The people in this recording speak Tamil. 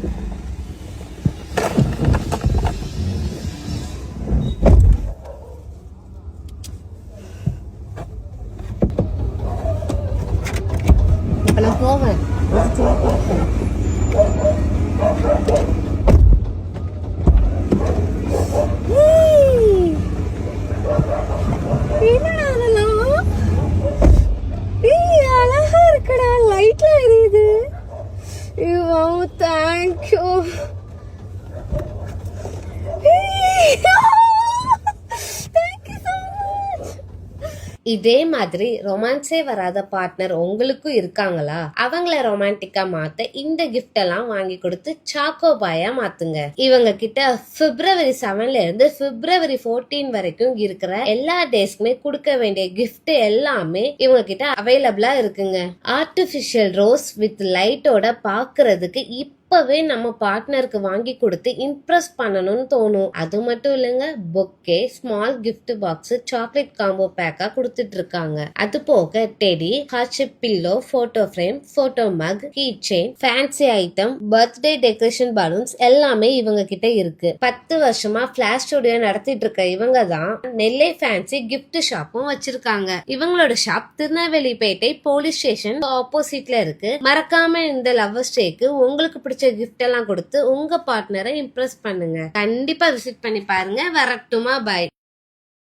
இப்ப நான் போவேன். அழகா இருக்குடா, லைட்ல எரியுது. தேங்க்யூ. இதே மாதிரி ரொமான்ஸே வராத பார்ட்னர் உங்களுக்கும் இருக்காங்களா? அவங்கள ரொமான்டிக்கா மாத்த இந்த கிஃப்ட் எல்லாம் வாங்கி கொடுத்து சாக்கோபாயா மாத்துங்க. இவங்க கிட்ட பிப்ரவரி 7ல இருந்து பிப்ரவரி 14 வரைக்கும் இருக்கிற எல்லா டேஸ்க்குமே கொடுக்க வேண்டிய கிஃப்ட் எல்லாமே இவங்க கிட்ட அவைலபிளா இருக்குங்க. ஆர்டிபிஷியல் ரோஸ் வித் லைட்டோட பாக்குறதுக்கு இப்பவே நம்ம பார்ட்னருக்கு வாங்கி கொடுத்து இம்ப்ரெஸ் பண்ணணும்னு தோணும். அது மட்டும் இல்லைங்க, bouquet, small gift box, chocolate combo பேக்கா கொடுத்துட்டு இருக்காங்க. அது போக teddy, heart shape pillow, photo frame, photo mug, key chain, fancy item, birthday decoration balloons எல்லாமே இவங்க கிட்ட இருக்கு. 10 வருஷமா ஃபிளாஷ் ஸ்டுடியோ நடத்திட்டு இருக்க இவங்க தான் நெல்லை ஃபேன்சி கிஃப்ட் ஷாப்பும் வச்சிருக்காங்க. இவங்களோட ஷாப் திருநெல்வேலிப்பேட்டை போலீஸ் ஸ்டேஷன் ஆப்போசிட்ல இருக்கு. மறக்காம இந்த லவ்வர்ஸ் டேக்கு உங்களுக்கு பிடிச்ச கிஃப்ட் எல்லாம் கொடுத்து உங்க பார்ட்னரை இம்ப்ரெஸ் பண்ணுங்க. கண்டிப்பா விசிட் பண்ணி பாருங்க. வரட்டுமா? பாய்.